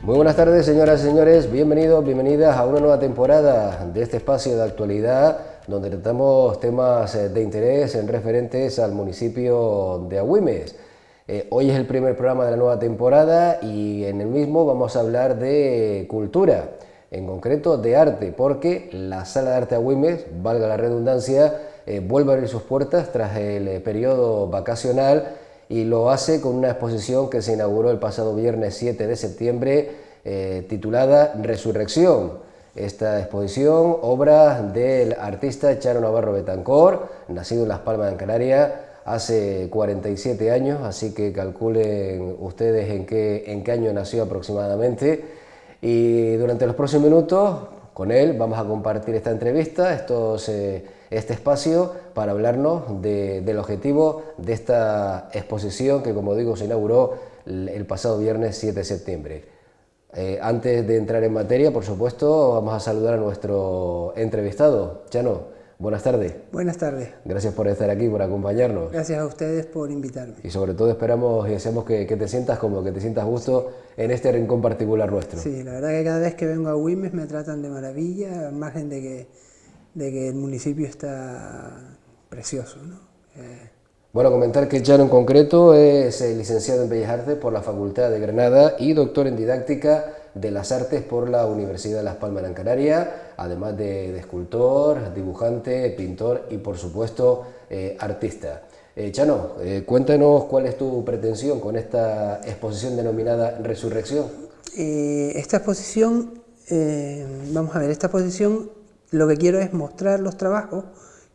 Muy buenas tardes, señoras y señores, bienvenidos, bienvenidas a una nueva temporada de este espacio de actualidad donde tratamos temas de interés en referentes al municipio de Agüimes. Hoy es el primer programa de la nueva temporada y en el mismo vamos a hablar de cultura, en concreto de arte, porque la Sala de Arte Agüimes, valga la redundancia, vuelve a abrir sus puertas tras el periodo vacacional y lo hace con una exposición que se inauguró el pasado viernes 7 de septiembre titulada Resurrección. Esta exposición, obra del artista Chano Navarro Betancor, nacido en Las Palmas de Canarias hace 47 años, así que calculen ustedes en qué año nació aproximadamente. Y durante los próximos minutos, con él vamos a compartir esta entrevista, este espacio para hablarnos del objetivo de esta exposición que, como digo, se inauguró el pasado viernes 7 de septiembre. Antes de entrar en materia, por supuesto, vamos a saludar a nuestro entrevistado. Chano, buenas tardes. Buenas tardes. Gracias por estar aquí, por acompañarnos. Gracias a ustedes por invitarme. Y sobre todo esperamos y deseamos que te sientas cómodo, que te sientas a gusto en este rincón particular nuestro. Sí, la verdad que cada vez que vengo a Agüimes me tratan de maravilla, al margen de que el municipio está precioso, ¿no? Bueno, comentar que Chano en concreto es licenciado en Bellas Artes por la Facultad de Granada y doctor en Didáctica de las Artes por la Universidad de Las Palmas de Gran Canaria, además de escultor, dibujante, pintor y por supuesto artista. Chano, cuéntanos cuál es tu pretensión con esta exposición denominada Resurrección. Esta exposición, vamos a ver, esta exposición lo que quiero es mostrar los trabajos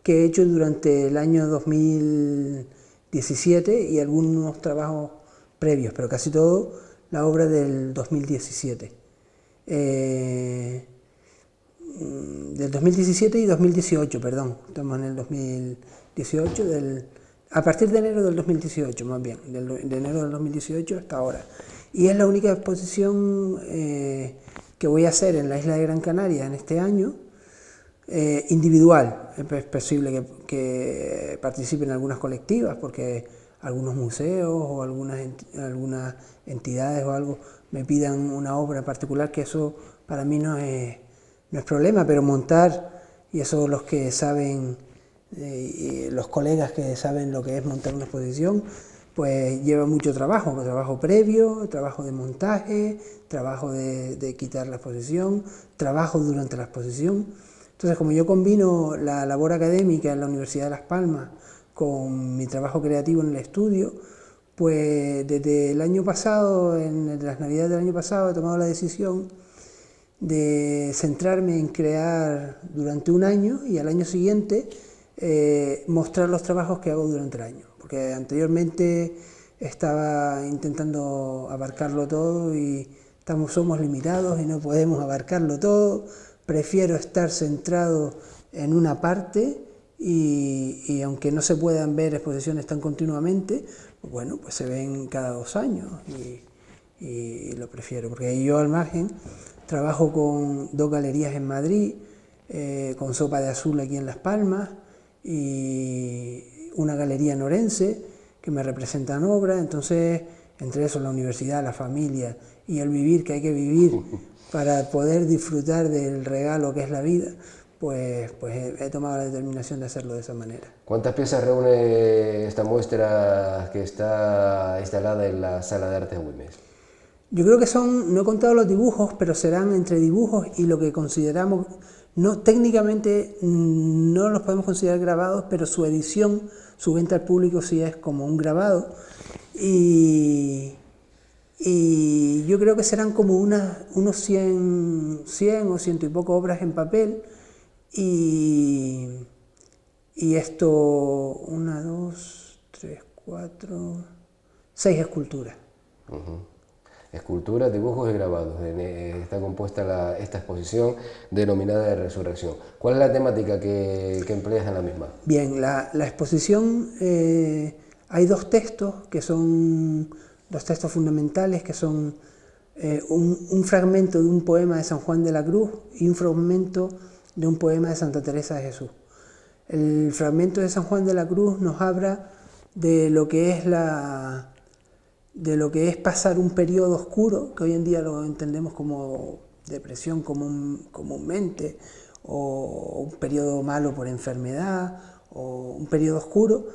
que he hecho durante el año 2017 y algunos trabajos previos, pero casi todo la obra del 2017. Del 2017 y 2018, perdón, estamos en el 2018, a partir de enero del 2018 más bien, de enero del 2018 hasta ahora. Y es la única exposición que voy a hacer en la isla de Gran Canaria en este año, individual. Es posible que participen algunas colectivas porque algunos museos o algunas entidades o algo me pidan una obra particular, que eso para mí no es problema, pero montar, y eso los que saben, los colegas que saben lo que es montar una exposición, pues lleva mucho trabajo previo, trabajo de montaje, trabajo de quitar la exposición, trabajo durante la exposición. Entonces, como yo combino la labor académica en la Universidad de Las Palmas con mi trabajo creativo en el estudio, pues desde el año pasado, en las Navidades del año pasado, he tomado la decisión de centrarme en crear durante un año y al año siguiente mostrar los trabajos que hago durante el año. Porque anteriormente estaba intentando abarcarlo todo y somos limitados y no podemos abarcarlo todo. Prefiero estar centrado en una parte y aunque no se puedan ver exposiciones tan continuamente, bueno, pues se ven cada 2 años y lo prefiero, porque yo al margen trabajo con 2 galerías en Madrid, con Sopa de Azul aquí en Las Palmas y una galería en Orense que me representan obras. Entonces, entre eso la universidad, la familia y el vivir que hay que vivir para poder disfrutar del regalo que es la vida, pues he tomado la determinación de hacerlo de esa manera. ¿Cuántas piezas reúne esta muestra que está instalada en la Sala de Arte de Agüimes? Yo creo que no he contado los dibujos, pero serán entre dibujos y lo que consideramos, técnicamente no los podemos considerar grabados, pero su edición, su venta al público sí es como un grabado. Y yo creo que serán como unos 100 o 100 y poco obras en papel, y esto, 1, 2, 3, 4, 6 esculturas. Esculturas, dibujos y grabados. Está compuesta esta exposición denominada de Resurrección. ¿Cuál es la temática que empleas en la misma? Bien, la exposición, hay 2 textos que son 2 textos fundamentales, que son un fragmento de un poema de San Juan de la Cruz y un fragmento de un poema de Santa Teresa de Jesús. El fragmento de San Juan de la Cruz nos habla de lo que es la de lo que es pasar un periodo oscuro, que hoy en día lo entendemos como depresión comúnmente, o un periodo malo por enfermedad, o un periodo oscuro.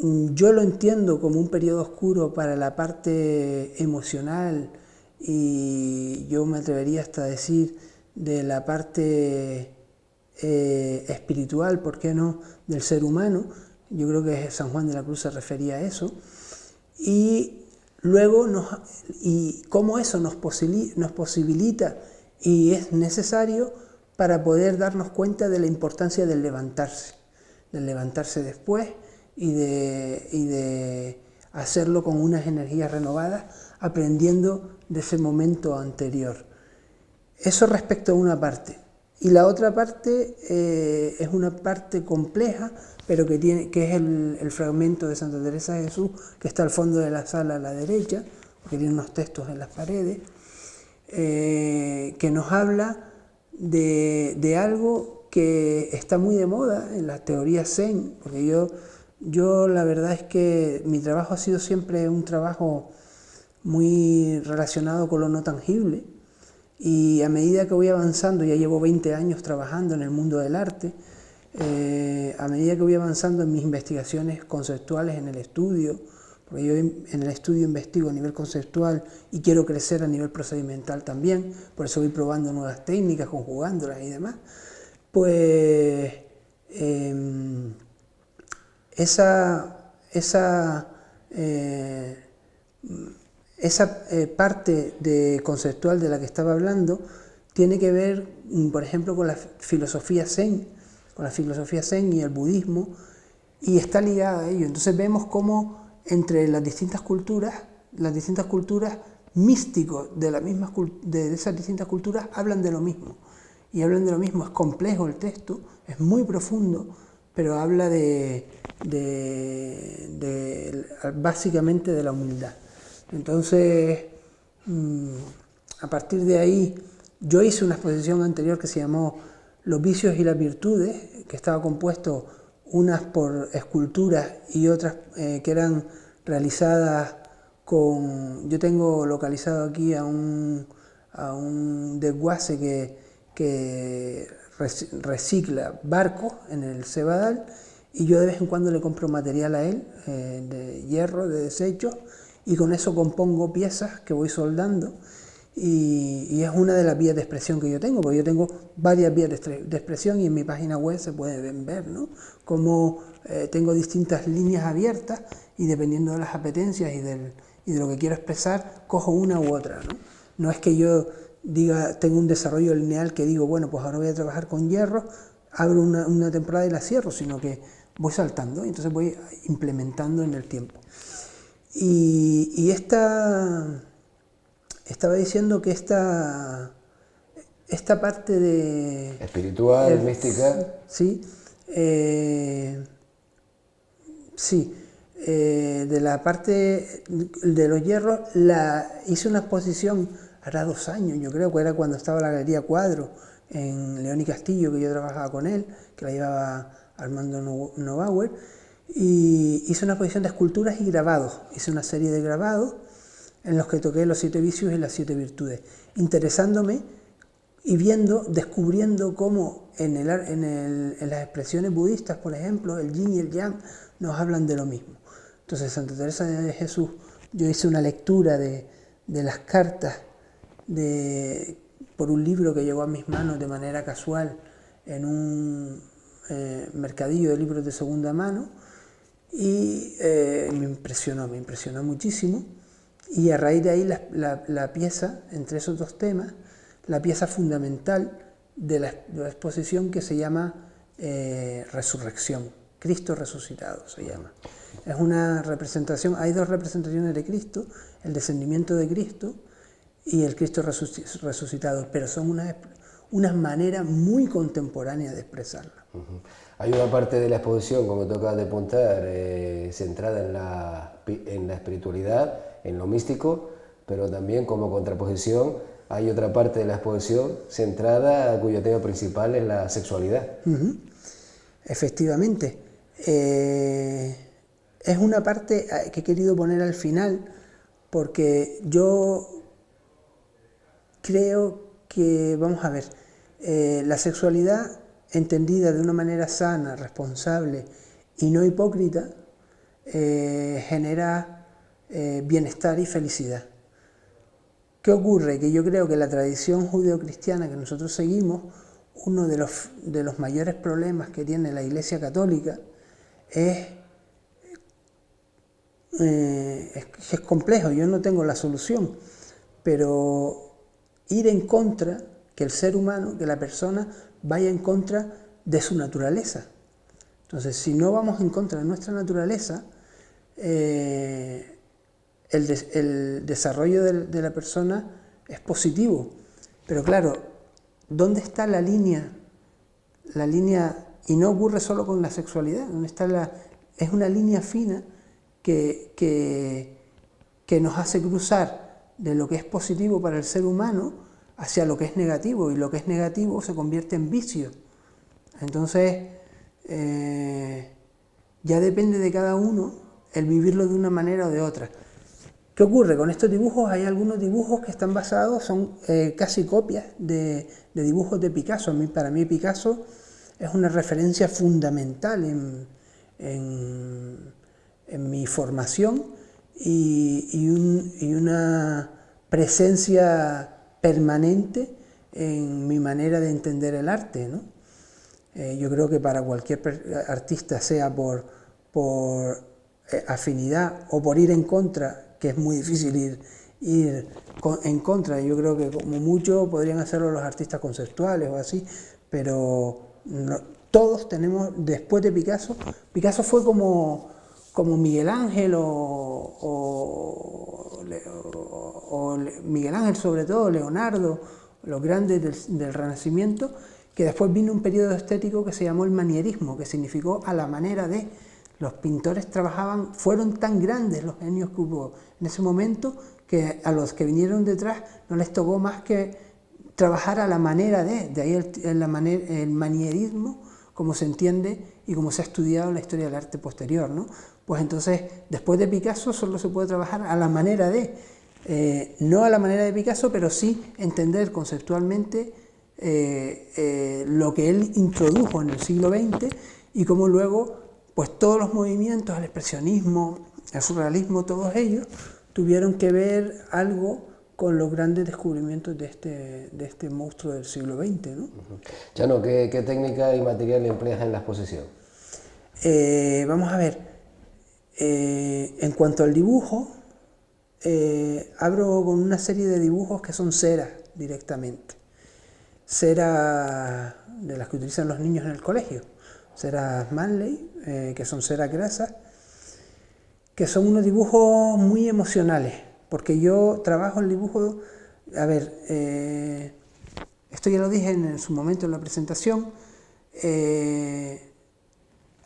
Yo lo entiendo como un periodo oscuro para la parte emocional, y yo me atrevería hasta a decir de la parte espiritual, ¿por qué no?, del ser humano. Yo creo que San Juan de la Cruz se refería a eso. Y luego, y cómo eso nos posibilita y es necesario para poder darnos cuenta de la importancia del levantarse después y de hacerlo con unas energías renovadas, aprendiendo de ese momento anterior. Eso respecto a una parte. Y la otra parte es una parte compleja, pero que es el fragmento de Santa Teresa de Jesús, que está al fondo de la sala a la derecha, porque tiene unos textos en las paredes, que nos habla de algo que está muy de moda en la teoría Zen, porque yo la verdad es que mi trabajo ha sido siempre un trabajo muy relacionado con lo no tangible, y a medida que voy avanzando, ya llevo 20 años trabajando en el mundo del arte, a medida que voy avanzando en mis investigaciones conceptuales en el estudio, porque yo en el estudio investigo a nivel conceptual y quiero crecer a nivel procedimental también, por eso voy probando nuevas técnicas, conjugándolas y demás, pues esa parte conceptual de la que estaba hablando tiene que ver, por ejemplo, con la filosofía Zen y el budismo, y está ligada a ello. Entonces vemos cómo entre las distintas culturas místicos de esas distintas culturas hablan de lo mismo. Y hablan de lo mismo. Es complejo el texto, es muy profundo, pero habla básicamente de la humildad. Entonces, a partir de ahí, yo hice una exposición anterior que se llamó Los vicios y las virtudes, que estaba compuesto unas por esculturas y otras que eran realizadas con... Yo tengo localizado aquí a un desguace que recicla barcos en el Cebadal, y yo de vez en cuando le compro material a él, de hierro, de desechos, y con eso compongo piezas que voy soldando, y es una de las vías de expresión que yo tengo, porque yo tengo varias vías de expresión, y en mi página web se pueden ver, ¿no?, cómo tengo distintas líneas abiertas, y dependiendo de las apetencias y de lo que quiero expresar, cojo una u otra, ¿no? No es que yo tengo un desarrollo lineal que digo, bueno, pues ahora voy a trabajar con hierro, abro una temporada y la cierro, sino que voy saltando, y entonces voy implementando en el tiempo. Y estaba diciendo que esta parte de... espiritual, mística. Sí, de la parte de los hierros, hice una exposición hará 2 años, yo creo que era cuando estaba la Galería Cuadro en León y Castillo, que yo trabajaba con él, que la llevaba Armando Neubauer, y hice una exposición de esculturas y grabados. Hice una serie de grabados en los que toqué los 7 vicios y las 7 virtudes, interesándome y descubriendo cómo en las expresiones budistas, por ejemplo, el yin y el yang nos hablan de lo mismo. Entonces, Santa Teresa de Jesús, yo hice una lectura de las cartas por un libro que llegó a mis manos de manera casual en un mercadillo de libros de segunda mano, y me impresionó muchísimo, y a raíz de ahí la pieza, entre esos 2 temas, la pieza fundamental de la exposición, que se llama Resurrección, Cristo resucitado se llama. Es una representación, hay 2 representaciones de Cristo, el descendimiento de Cristo y el Cristo resucitado, pero son unas maneras muy contemporáneas de expresarla. Hay una parte de la exposición, como toca de apuntar, centrada en la espiritualidad, en lo místico, pero también como contraposición hay otra parte de la exposición centrada, cuyo tema principal es la sexualidad. Efectivamente. es una parte que he querido poner al final, porque yo creo que, vamos a ver, la sexualidad entendida de una manera sana, responsable y no hipócrita, genera bienestar y felicidad. ¿Qué ocurre? Que yo creo que la tradición judeocristiana que nosotros seguimos, uno de los mayores problemas que tiene la Iglesia Católica es complejo. Yo no tengo la solución, pero ir en contra, que el ser humano, que la persona vaya en contra de su naturaleza. Entonces, si no vamos en contra de nuestra naturaleza, el desarrollo de la persona es positivo. Pero claro, ¿dónde está la línea? La línea, y no ocurre solo con la sexualidad, es una línea fina que nos hace cruzar de lo que es positivo para el ser humano hacia lo que es negativo, y lo que es negativo se convierte en vicio. Entonces, ya depende de cada uno el vivirlo de una manera o de otra. ¿Qué ocurre? Con estos dibujos hay algunos dibujos que están basados, son casi copias de dibujos de Picasso. Para mí Picasso es una referencia fundamental en mi formación y una presencia permanente en mi manera de entender el arte, ¿no? Yo creo que para cualquier artista, sea por afinidad o por ir en contra, que es muy difícil ir en contra, yo creo que como mucho podrían hacerlo los artistas conceptuales o así, pero no, todos tenemos, después de Picasso fue como Miguel Ángel o Miguel Ángel, sobre todo Leonardo, los grandes del Renacimiento, que después vino un periodo estético que se llamó el manierismo, que significó a la manera de. Los pintores fueron tan grandes los genios que hubo en ese momento, que a los que vinieron detrás no les tocó más que trabajar a la manera de ahí el manierismo, como se entiende y como se ha estudiado en la historia del arte posterior, ¿no? Pues entonces, después de Picasso solo se puede trabajar a la manera no a la manera de Picasso, pero sí entender conceptualmente lo que él introdujo en el siglo XX y cómo luego, pues todos los movimientos, el expresionismo, el surrealismo, todos ellos tuvieron que ver algo con los grandes descubrimientos de este monstruo del siglo XX, ¿no? Chano, ¿qué técnica y material empleas en la exposición? Vamos a ver, en cuanto al dibujo, abro con una serie de dibujos que son ceras directamente. Cera de las que utilizan los niños en el colegio, ceras Manley, que son ceras grasas, que son unos dibujos muy emocionales, porque yo trabajo el dibujo, a ver, esto ya lo dije en su momento en la presentación,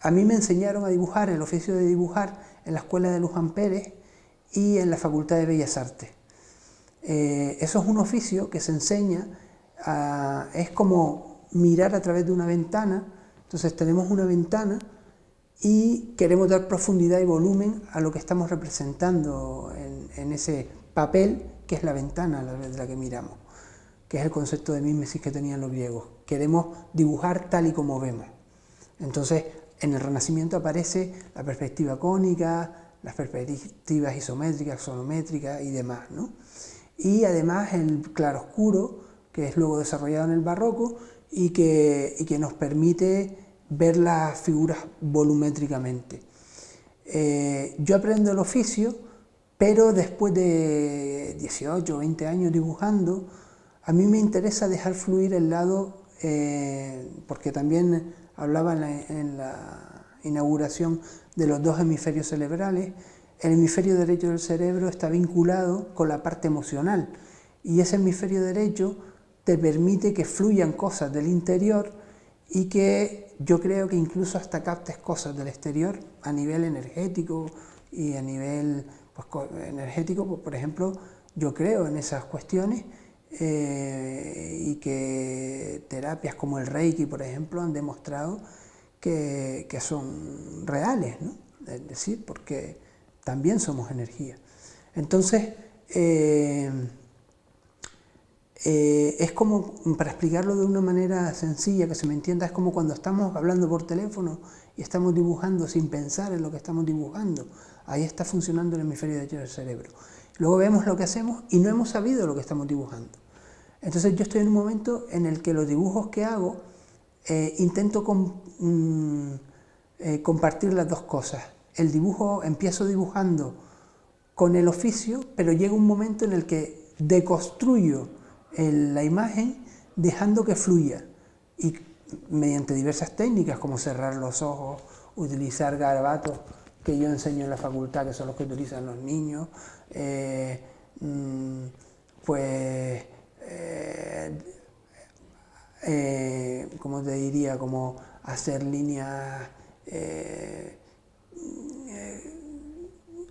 a mí me enseñaron a dibujar, el oficio de dibujar, en la escuela de Luján Pérez y en la Facultad de Bellas Artes. Eso es un oficio que se enseña, es como mirar a través de una ventana. Entonces tenemos una ventana y queremos dar profundidad y volumen a lo que estamos representando en ese papel que es la ventana de la que miramos, que es el concepto de mímesis que tenían los griegos. Queremos dibujar tal y como vemos. Entonces, en el Renacimiento aparece la perspectiva cónica, las perspectivas isométricas, sonométricas y demás, ¿no? Y además el claroscuro, que es luego desarrollado en el Barroco y que nos permite ver las figuras volumétricamente. Yo aprendo el oficio, pero después de 18 o 20 años dibujando, a mí me interesa dejar fluir el lado, porque también hablaba en la inauguración de los dos hemisferios cerebrales. El hemisferio derecho del cerebro está vinculado con la parte emocional y ese hemisferio derecho te permite que fluyan cosas del interior y que yo creo que incluso hasta captes cosas del exterior a nivel energético y a nivel energético, pues, por ejemplo, yo creo en esas cuestiones y que terapias como el Reiki, por ejemplo, han demostrado que son reales, ¿no? es decir, porque también somos energía. Entonces, es como, para explicarlo de una manera sencilla, que se me entienda, es como cuando estamos hablando por teléfono y estamos dibujando sin pensar en lo que estamos dibujando. Ahí está funcionando el hemisferio derecho del cerebro. Luego vemos lo que hacemos y no hemos sabido lo que estamos dibujando. Entonces yo estoy en un momento en el que los dibujos que hago intento compartir las dos cosas. El dibujo, empiezo dibujando con el oficio, pero llega un momento en el que deconstruyo la imagen dejando que fluya, y mediante diversas técnicas como cerrar los ojos, utilizar garabatos que yo enseño en la facultad, que son los que utilizan los niños, ¿cómo te diría? Como hacer líneas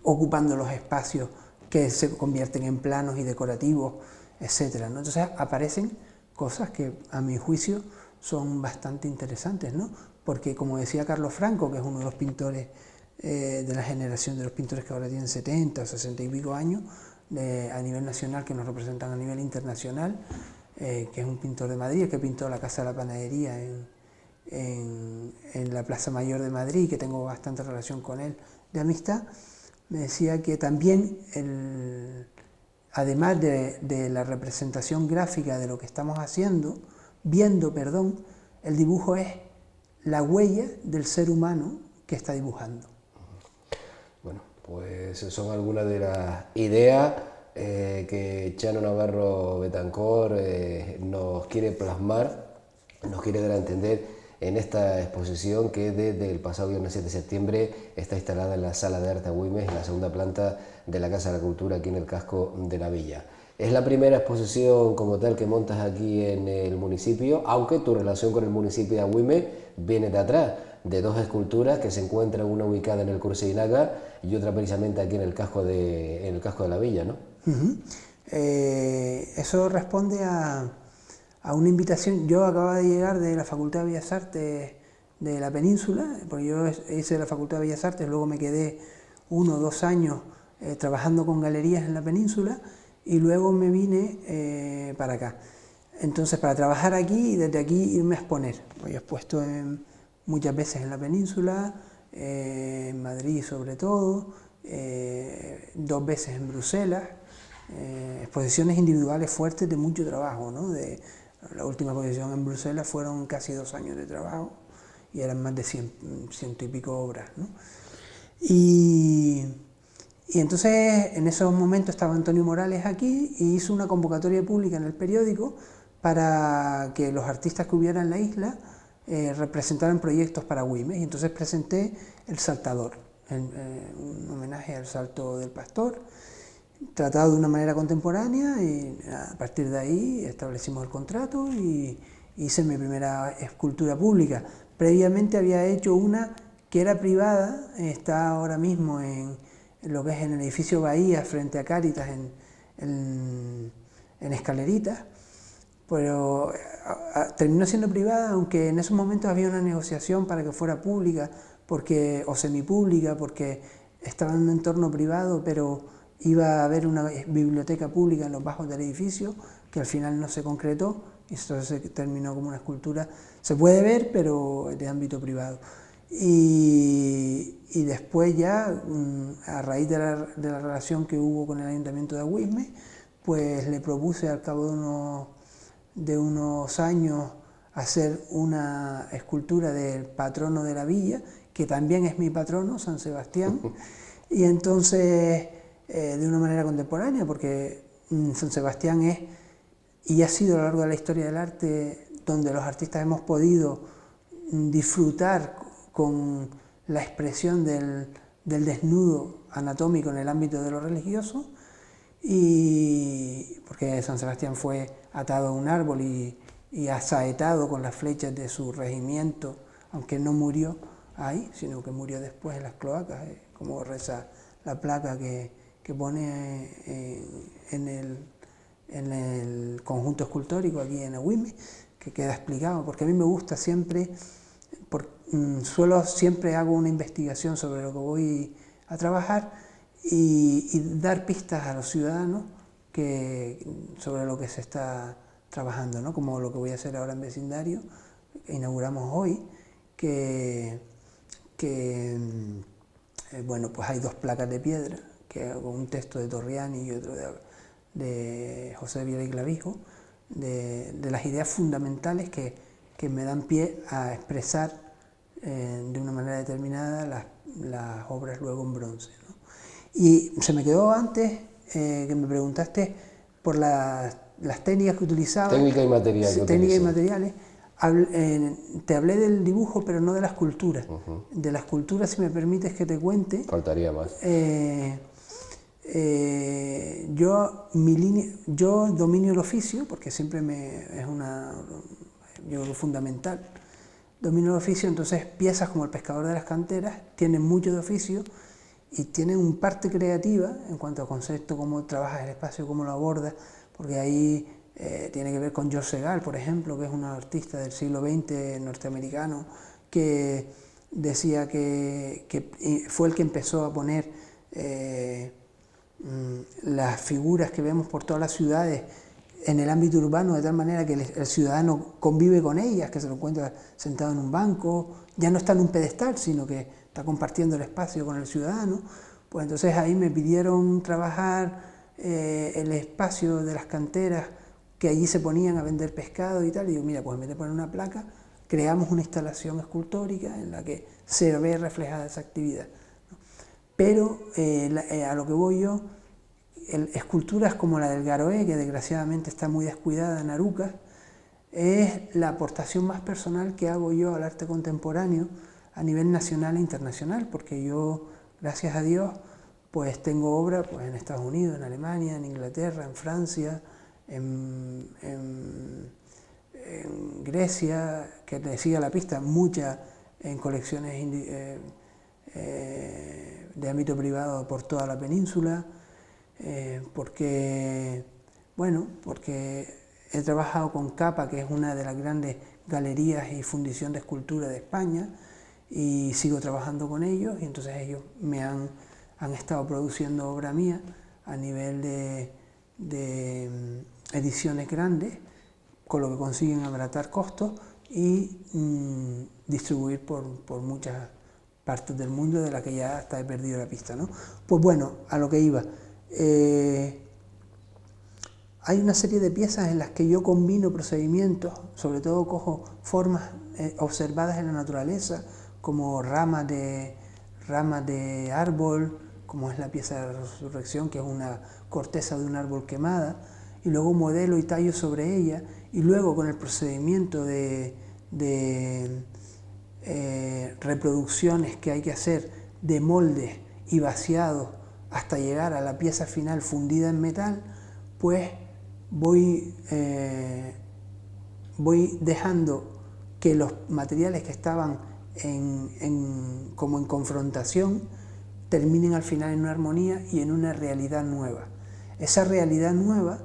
ocupando los espacios que se convierten en planos y decorativos, etcétera, ¿no? Entonces aparecen cosas que a mi juicio son bastante interesantes, ¿no? Porque, como decía Carlos Franco, que es uno de los pintores de la generación de los pintores que ahora tienen 70 o 60 y pico años a nivel nacional, que nos representan a nivel internacional, que es un pintor de Madrid, que pintó la Casa de la Panadería en la Plaza Mayor de Madrid, que tengo bastante relación con él de amistad. Me decía que también, además de la representación gráfica de lo que estamos viendo, el dibujo es la huella del ser humano que está dibujando. Bueno, pues son algunas de las ideas que Chano Navarro Betancor nos quiere plasmar, nos quiere dar a entender en esta exposición que desde el pasado viernes 7 de septiembre está instalada en la Sala de Arte Agüimes, en la segunda planta de la Casa de la Cultura, aquí en el casco de la villa. Es la primera exposición como tal que montas aquí en el municipio, aunque tu relación con el municipio de Agüimes viene de atrás, de dos esculturas que se encuentran, una ubicada en el Curseinaga y otra precisamente aquí en el casco de la villa, ¿no? Eso responde a una invitación. Yo acababa de llegar de la Facultad de Bellas Artes de la Península, porque yo hice la Facultad de Bellas Artes, luego me quedé 1 o 2 años trabajando con galerías en la Península, y luego me vine para acá. Entonces, para trabajar aquí y desde aquí irme a exponer. Yo he expuesto muchas veces en la Península, en Madrid sobre todo, 2 veces en Bruselas, exposiciones individuales fuertes de mucho trabajo, ¿no? La última exposición en Bruselas fueron casi 2 años de trabajo y eran más de 100 y pico obras, ¿no? Y entonces en esos momentos estaba Antonio Morales aquí y hizo una convocatoria pública en el periódico para que los artistas que hubiera en la isla representaran proyectos para Agüimes, y entonces presenté El Saltador, un homenaje al Salto del Pastor, tratado de una manera contemporánea, y a partir de ahí establecimos el contrato y hice mi primera escultura pública. Previamente había hecho una que era privada, está ahora mismo en lo que es en el edificio Bahía, frente a Cáritas, en Escaleritas, pero terminó siendo privada, aunque en esos momentos había una negociación para que fuera pública o semipública, porque estaba en un entorno privado, pero iba a haber una biblioteca pública en los bajos del edificio, que al final no se concretó, y entonces se terminó como una escultura. Se puede ver, pero de ámbito privado. Y después ya, a raíz de la relación que hubo con el Ayuntamiento de Agüimes, pues le propuse al cabo de unos años hacer una escultura del patrono de la villa, que también es mi patrono, San Sebastián, y entonces de una manera contemporánea, porque San Sebastián es y ha sido a lo largo de la historia del arte donde los artistas hemos podido disfrutar con la expresión del desnudo anatómico en el ámbito de lo religioso, y porque San Sebastián fue atado a un árbol y asaetado con las flechas de su regimiento, aunque no murió ahí, sino que murió después en las cloacas, como reza la placa que pone en el conjunto escultórico aquí en Agüimes, que queda explicado, porque a mí me gusta siempre siempre hago una investigación sobre lo que voy a trabajar y dar pistas a los ciudadanos sobre lo que se está trabajando, ¿no? Como lo que voy a hacer ahora en vecindario, que inauguramos hoy, bueno, pues hay 2 placas de piedra, con un texto de Torriani y otro de José Viera y Clavijo, de las ideas fundamentales que me dan pie a expresar de una manera determinada las obras luego en bronce, ¿no? Y se me quedó antes que me preguntaste por las técnicas que utilizaba. Técnica y material. Técnica y materiales. Te hablé del dibujo, pero no de la escultura. De la escultura, si me permites que te cuente. Faltaría más. Yo dominio el oficio, porque siempre yo creo fundamental. Domino el oficio, entonces piezas como El pescador de las canteras tienen mucho de oficio y tienen un parte creativa en cuanto a concepto, cómo trabajas el espacio, cómo lo abordas, porque ahí tiene que ver con George Segal, por ejemplo, que es un artista del siglo XX norteamericano, que decía que fue el que empezó a poner las figuras que vemos por todas las ciudades en el ámbito urbano, de tal manera que el ciudadano convive con ellas, que se lo encuentra sentado en un banco, ya no está en un pedestal, sino que está compartiendo el espacio con el ciudadano. Pues entonces ahí me pidieron trabajar el espacio de las canteras, que allí se ponían a vender pescado y tal, y digo, mira, pues en vez de poner una placa, creamos una instalación escultórica en la que se ve reflejada esa actividad, ¿no? Pero a lo que voy yo, esculturas como la del Garoé, que desgraciadamente está muy descuidada en Arucas, es la aportación más personal que hago yo al arte contemporáneo a nivel nacional e internacional, porque yo, gracias a Dios, pues tengo obra pues, en Estados Unidos, en Alemania, en Inglaterra, en Francia, en Grecia, que te siga la pista, muchas en colecciones de ámbito privado por toda la península, porque he trabajado con Capa, que es una de las grandes galerías y fundición de escultura de España, y sigo trabajando con ellos, y entonces ellos me han estado produciendo obra mía a nivel de ediciones grandes, con lo que consiguen abaratar costos y distribuir por muchas partes del mundo, de la que ya hasta he perdido la pista, ¿no? Pues bueno, a lo que iba. Hay una serie de piezas en las que yo combino procedimientos, sobre todo cojo formas observadas en la naturaleza, como ramas de árbol, como es la pieza de la resurrección, que es una corteza de un árbol quemada, y luego modelo y tallo sobre ella, y luego con el procedimiento de reproducciones que hay que hacer de moldes y vaciados hasta llegar a la pieza final fundida en metal, pues voy dejando que los materiales que estaban como en confrontación terminen al final en una armonía y en una realidad nueva. Esa realidad nueva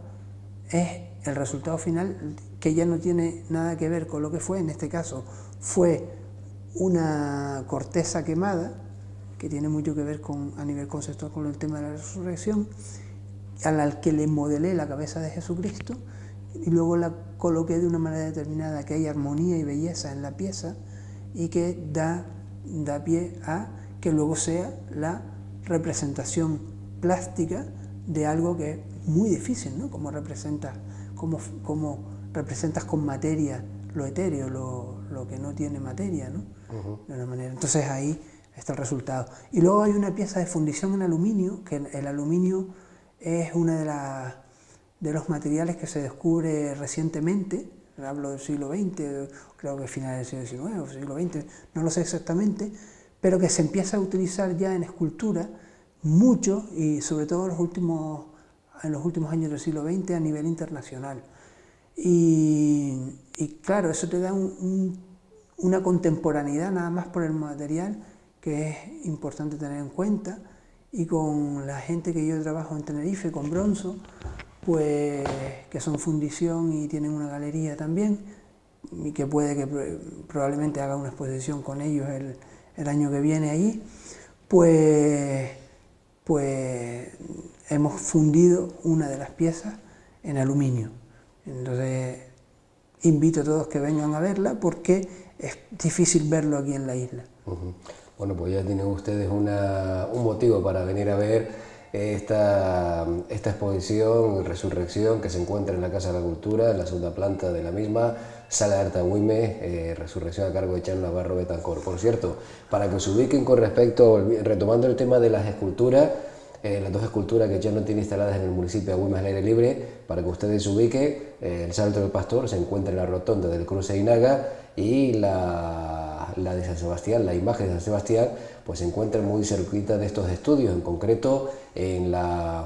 es el resultado final, que ya no tiene nada que ver con lo que fue. En este caso fue una corteza quemada, que tiene mucho que ver a nivel conceptual con el tema de la resurrección, al que le modelé la cabeza de Jesucristo y luego la coloqué de una manera determinada, que hay armonía y belleza en la pieza y que da pie a que luego sea la representación plástica de algo que es muy difícil, ¿no? Como representas con materia lo etéreo, lo que no tiene materia, ¿no? De una manera. Entonces ahí está el resultado. Y luego hay una pieza de fundición en aluminio, que el aluminio es uno de los materiales que se descubre recientemente, hablo del siglo XX, creo que finales del siglo XIX o siglo XX, no lo sé exactamente, pero que se empieza a utilizar ya en escultura mucho, y sobre todo en los últimos años del siglo XX a nivel internacional. Y claro, eso te da una contemporaneidad nada más por el material, que es importante tener en cuenta. Y con la gente que yo trabajo en Tenerife, con Bronzo, pues que son fundición y tienen una galería también, y que probablemente haga una exposición con ellos el año que viene ahí, pues hemos fundido una de las piezas en aluminio. Entonces invito a todos que vengan a verla porque es difícil verlo aquí en la isla. Bueno, pues ya tienen ustedes un motivo para venir a ver esta exposición Resurrección, que se encuentra en la Casa de la Cultura, en la segunda planta de la misma, Sala de Arte Agüimes, Resurrección a cargo de Chano Navarro Betancor. Por cierto, para que se ubiquen con respecto, retomando el tema de las esculturas, las dos esculturas que Chano tiene instaladas en el municipio de Agüimes al aire libre, para que ustedes se ubiquen, el Salto del Pastor se encuentra en la rotonda del Cruce de Inaga, y la de San Sebastián, la imagen de San Sebastián, pues se encuentra muy cerquita de estos estudios, en concreto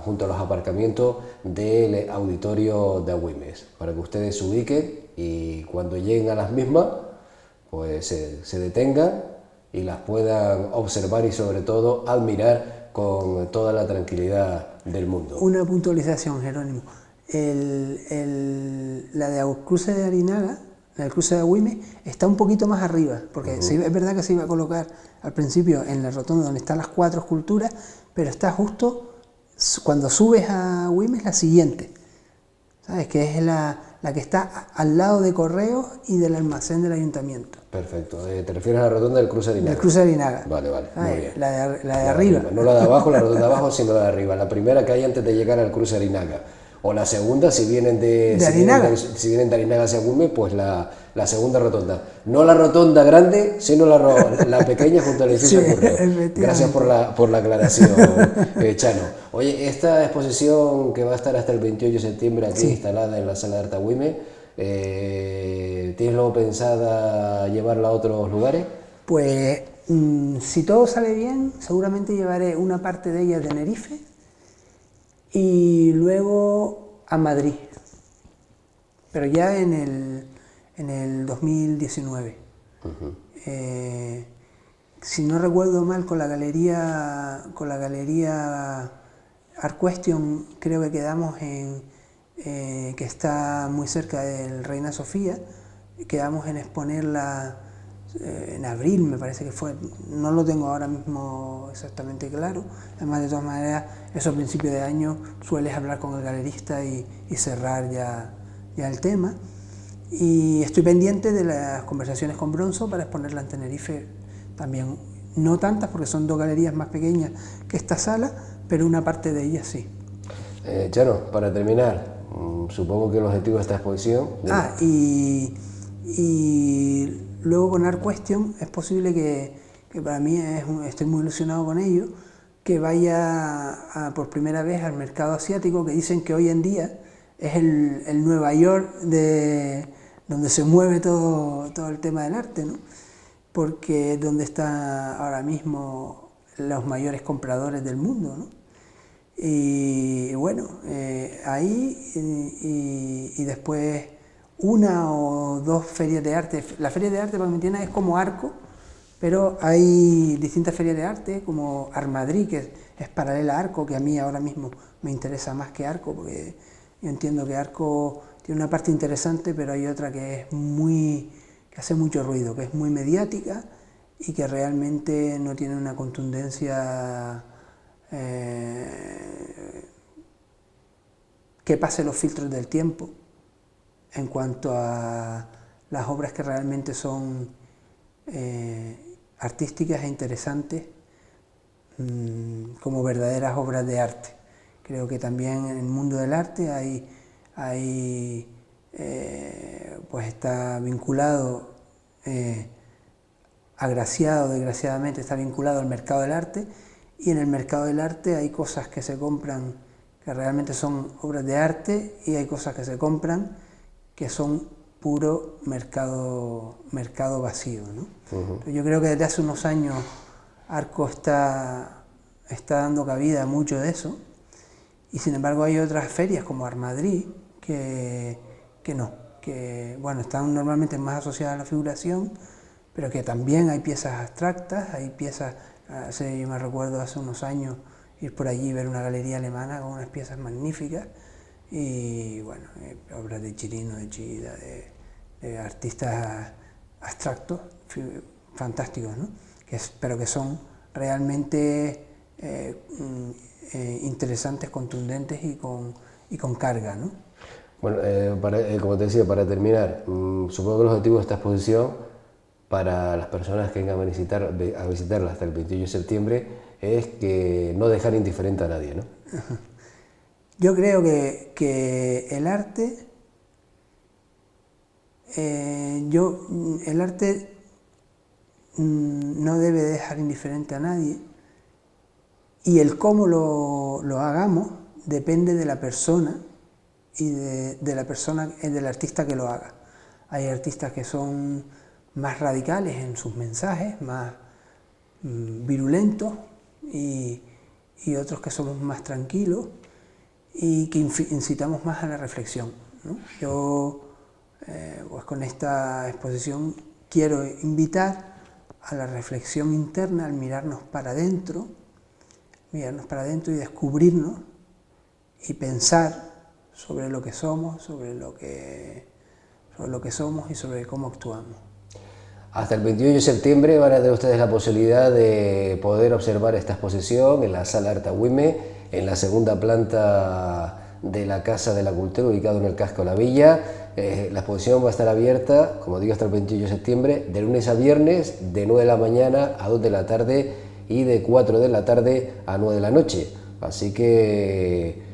junto a los aparcamientos del auditorio de Agüimes, para que ustedes se ubiquen y cuando lleguen a las mismas, pues se detengan y las puedan observar y sobre todo admirar con toda la tranquilidad del mundo. Una puntualización, Jerónimo. La de Cruce de Arinaga, el cruce de Agüimes, está un poquito más arriba, porque es verdad que se iba a colocar al principio en la rotonda donde están las 4 esculturas, pero está justo cuando subes a Agüimes, la siguiente, ¿sabes? Que es la que está al lado de Correos y del almacén del ayuntamiento. Perfecto. ¿Te refieres a la rotonda del Cruce de Arinaga? Del Cruce de Arinaga. Vale, muy bien. La de arriba. No la de abajo, la rotonda de abajo, sino la de arriba. La primera que hay antes de llegar al Cruce de Arinaga. O la segunda, si vienen de Arinaga. Si vienen de Arinaga hacia Agüimes, pues la segunda rotonda. No la rotonda grande, sino la pequeña junto al edificio Correo. Gracias por la aclaración, Chano. Oye, esta exposición que va a estar hasta el 28 de septiembre aquí instalada en la Sala de Arte Agüimes, ¿tienes luego pensada llevarla a otros lugares? Pues si todo sale bien, seguramente llevaré una parte de ella a Tenerife y luego a Madrid, pero ya en el 2019. Si no recuerdo mal, con la galería Art Question, creo que quedamos que está muy cerca del Reina Sofía, quedamos en exponerla en abril, me parece que fue, no lo tengo ahora mismo exactamente claro. Además, de todas maneras, eso a principios de año sueles hablar con el galerista y cerrar ya el tema. Y estoy pendiente de las conversaciones con Bronzo para exponerla en Tenerife también. No tantas, porque son 2 galerías más pequeñas que esta sala, pero una parte de ellas sí. Chano, para terminar, supongo que el objetivo de esta exposición... Y luego con Art Question es posible que para mí estoy muy ilusionado con ello, que vaya por primera vez al mercado asiático, que dicen que hoy en día es el Nueva York donde se mueve todo el tema del arte, ¿no? Porque es donde están ahora mismo los mayores compradores del mundo, ¿no? Y bueno, ahí y después 1 o 2 ferias de arte. La feria de arte, para que me entiendan, es como Arco, pero hay distintas ferias de arte, como Art Madrid, que es paralela a Arco, que a mí ahora mismo me interesa más que Arco, porque yo entiendo que Arco tiene una parte interesante, pero hay otra que hace mucho ruido, que es muy mediática y que realmente no tiene una contundencia que pase los filtros del tiempo en cuanto a las obras que realmente son artísticas e interesantes, como verdaderas obras de arte. Creo que también en el mundo del arte pues está vinculado, agraciado, desgraciadamente, está vinculado al mercado del arte, y en el mercado del arte hay cosas que se compran que realmente son obras de arte y hay cosas que se compran que son puro mercado vacío, ¿no? Yo creo que desde hace unos años Arco está dando cabida a mucho de eso, y sin embargo hay otras ferias como Art Madrid que bueno, están normalmente más asociadas a la figuración, pero que también hay piezas abstractas, hay piezas, yo me recuerdo hace unos años ir por allí y ver una galería alemana con unas piezas magníficas, y bueno, obras de Chirino, de Chida, artistas abstractos, fantásticos, ¿no? Pero que son realmente interesantes, contundentes y con carga, ¿no? Bueno, como te decía, para terminar, supongo que el objetivo de esta exposición para las personas que vengan a visitarla hasta el 28 de septiembre es que no dejar indiferente a nadie, ¿no? Yo creo que el arte, no debe dejar indiferente a nadie, y el cómo lo hagamos depende de la persona y del artista que lo haga. Hay artistas que son más radicales en sus mensajes, más virulentos, y otros que somos más tranquilos y que incitamos más a la reflexión, ¿no? Yo, pues con esta exposición quiero invitar a la reflexión interna, al mirarnos para adentro y descubrirnos y pensar sobre lo que somos, sobre lo que somos y sobre cómo actuamos. Hasta el 28 de septiembre van a tener ustedes la posibilidad de poder observar esta exposición en la Sala Arte Agüime, en la segunda planta de la Casa de la Cultura, ubicado en el casco de la Villa. La exposición va a estar abierta, como digo, hasta el 28 de septiembre, de lunes a viernes, de 9 de la mañana a 2 de la tarde y de 4 de la tarde a 9 de la noche. Así que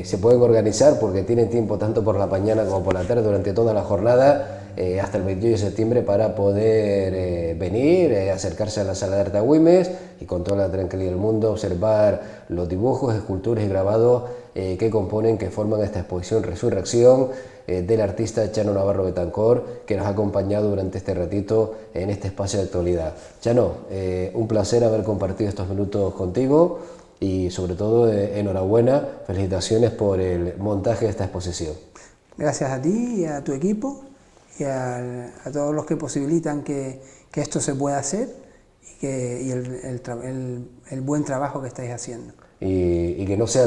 se pueden organizar porque tienen tiempo tanto por la mañana como por la tarde durante toda la jornada, hasta el 28 de septiembre, para poder venir, acercarse a la Sala de Arte Agüimes y con toda la tranquilidad del mundo observar los dibujos, esculturas y grabados que forman esta exposición Resurrección del artista Chano Navarro Betancor, que nos ha acompañado durante este ratito en este espacio de actualidad. Chano, un placer haber compartido estos minutos contigo y sobre todo enhorabuena, felicitaciones por el montaje de esta exposición. Gracias a ti y a tu equipo y a todos los que posibilitan que esto se pueda hacer y el buen trabajo que estáis haciendo. Y que no sea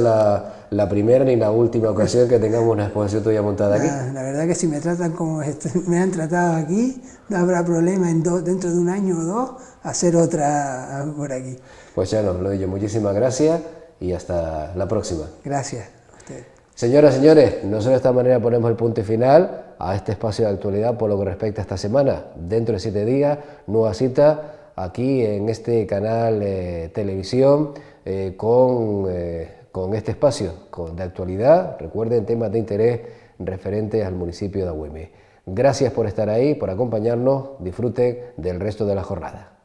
la primera ni la última ocasión que tengamos una exposición tuya montada aquí. La verdad que si me tratan como me han tratado aquí, no habrá problema dentro de un año o dos hacer otra por aquí. Pues ya nos lo digo, muchísimas gracias y hasta la próxima. Gracias a ustedes. Señoras y señores, nosotros de esta manera ponemos el punto final a este espacio de actualidad por lo que respecta a esta semana. Dentro de 7 días, nueva cita aquí en este canal televisión con este espacio de actualidad. Recuerden, temas de interés referentes al municipio de Agüime. Gracias por estar ahí, por acompañarnos. Disfruten del resto de la jornada.